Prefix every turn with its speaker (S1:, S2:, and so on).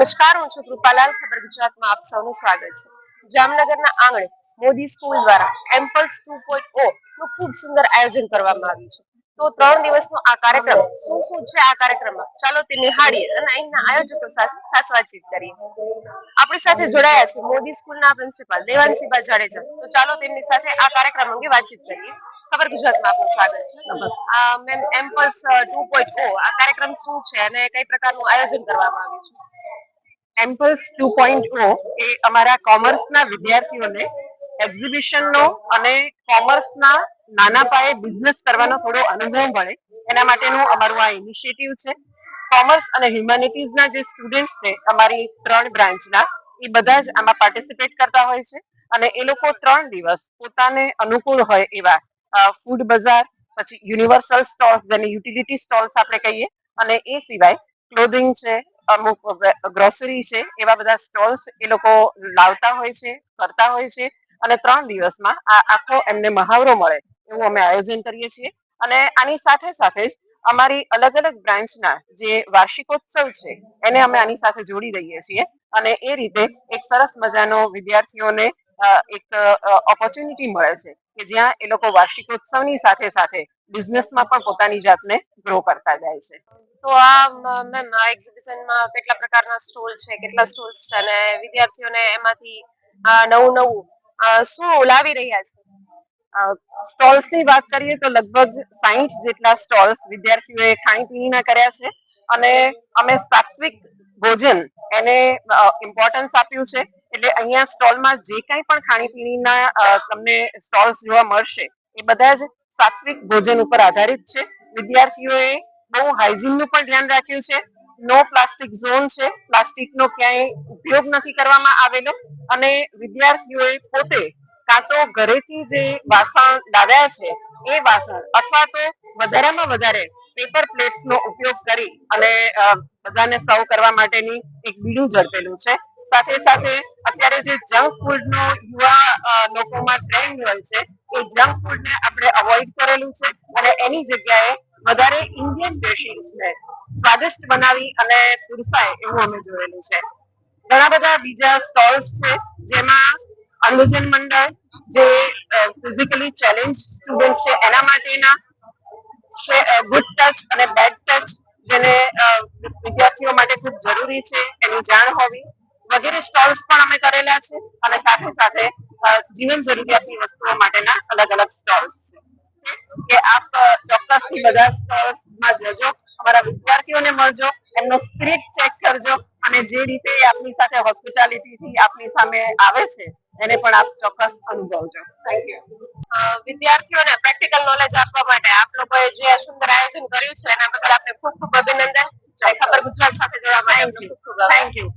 S1: નમસ્કાર, હું છું કૃપાલાલ. ખબર ગુજરાતમાં આપ સૌનું સ્વાગત છે. જામનગરના આંગણે મોદી સ્કૂલ દ્વારા એમ્પલ્સ 2.0 નું ખૂબ સુંદર આયોજન કરવામાં આવ્યું છે. તો 3 દિવસનો આ કાર્યક્રમ શું છે આ કાર્યક્રમમાં ચાલો તે નિહાળીએ અને અહીંના આયોજકો સાથે ખાસ વાતચીત કરીએ. આપણી સાથે જોડાયા છે મોદી સ્કૂલના પ્રિન્સિપાલ દેવાંશીબા જાડેજા. તો ચાલો તેમની સાથે આ કાર્યક્રમ અંગે વાતચીત કરીએ. ખબર ગુજરાતમાં આપનું સ્વાગત છે. મેમ, એમ્પલ્સ 2.0 આ કાર્યક્રમ શું છે અને કઈ પ્રકારનું આયોજન કરવામાં આવ્યું છે?
S2: એમ્પલ્સ 2.0 એ અમારા કોમર્સના વિદ્યાર્થીઓને એક્ઝિબિશનનો અને કોમર્સના નાના પાયે બિઝનેસ કરવાનો થોડો અનુભવ મળે એના માટેનું અમારું આ ઇનિશિયેટિવ છે. કોમર્સ અને હ્યુમેનિટીઝના જે સ્ટુડન્ટ્સ છે અમારી 3 બ્રાન્ચના, એ બધા જ આમાં પાર્ટિસિપેટ કરતા હોય છે અને એ લોકો 3 દિવસ પોતાને અનુકૂળ હોય એવા ફૂડ બજાર, પછી યુનિવર્સલ સ્ટોલ્સ જેને યુટિલિટી સ્ટોલ્સ આપણે કહીએ, અને એ સિવાય ક્લોધિંગ છે, અમુક ગ્રોસરી છે, એવા બધા સ્ટોલ્સ એ લોકો લાવતા હોય છે, કરતા હોય છે અને 3 દિવસમાં આ આખો એમને મહાવરો મળે એવું અમે આયોજન કરીએ છીએ. અને આની સાથે સાથે જ અમારી અલગ અલગ બ્રાન્ચના જે વાર્ષિકોત્સવ છે એને અમે આની સાથે જોડી દઈએ છીએ અને એ રીતે એક સરસ મજાનો વિદ્યાર્થીઓને એક ઓપોર્ચ્યુનિટી મળે છે કે જ્યાં એ લોકો વાર્ષિકોત્સવની સાથે સાથે બિઝનેસમાં પણ પોતાની જાતને ગ્રો કરતા જાય છે.
S1: તો આ મેમ, આ એક્ઝિબિશનમાં કેટલા પ્રકારના સ્ટોલ છે, કેટલા સ્ટોલ્સ છે અને વિદ્યાર્થીઓને એમાંથી નવું શું લાવી રહ્યા છે?
S2: સ્ટોલ્સની વાત કરીએ તો લગભગ 60 જેટલા સ્ટોલ્સ વિદ્યાર્થીઓએ ખાણીપીણીના કર્યા છે અને અમે સાત્વિક ભોજન એને ઇમ્પોર્ટન્સ આપ્યું છે. એટલે અહીંયા સ્ટોલમાં જે કંઈ પણ ખાણીપીણીના તમને સ્ટોલ્સ જોવા મળશે એ બધા જ સાત્વિક ભોજન ઉપર આધારિત છે. વિદ્યાર્થીઓએ બહુ હાઇજીનનું પણ ધ્યાન રાખ્યું છે. નો પ્લાસ્ટિક ઝોન છે, પ્લાસ્ટિકનો ક્યાંય ઉપયોગ નથી કરવામાં આવેલો અને વિદ્યાર્થીઓએ પોતે કાં તો ઘરેથી જે વાસણ લાવ્યા છે એ વાસણ અથવા તો વધારેમાં વધારે પેપર પ્લેટ્સનો ઉપયોગ કરી અને બધાને સર્વ કરવા માટેની એક બીડું ઝડપેલું છે. સાથે સાથે અત્યારે જે જંક ફૂડનો યુવા લોકોમાં ટ્રેન્ડ હોય છે એ જંક ફૂડને આપણે અવોઇડ કરેલું છે અને એની જગ્યાએ વધારે ઇન્ડિયન ડિશિસને સ્વાદિષ્ટ બનાવી અને પીરસાય એવું અમે જોયેલું છે. ઘણા બધા બીજા સ્ટોલ્સ છે જેમાં અંધજન મંડળ, જે ફિઝિકલી ચેલેન્જ સ્ટુડન્ટ છે એના માટેના ગુડ ટચ અને બેડ ટચ, જેને વિદ્યાર્થીઓ માટે ખૂબ જરૂરી છે એની જાણ હોવી, વગેરે સ્ટોલ્સ પણ અમે કરેલા છે અને સાથે સાથે જીવન જરૂરિયાતની વસ્તુઓ માટેના અલગ અલગ સ્ટોલ્સ છે કે આપ ચોક્કસથી બધા સ્ટોલ્સમાં જજો, અમારા વિદ્યાર્થીઓને મળજો, એમનો સ્પિરિટ ચેક કરજો અને જે રીતે આપની સાથે હોસ્પિટાલિટીથી આપની સામે આવે છે એને પણ આપ ચોક્કસ અનુભવજો. Thank you.
S1: વિદ્યાર્થીઓને પ્રેક્ટિકલ નોલેજ આપવા માટે આપ લોકોએ જે સુંદર આયોજન કર્યું છે એના બદલ આપને ખૂબ ખૂબ અભિનંદન. ખબર ગુજરાત સાથે જોડવા માટે
S2: થેન્ક યુ.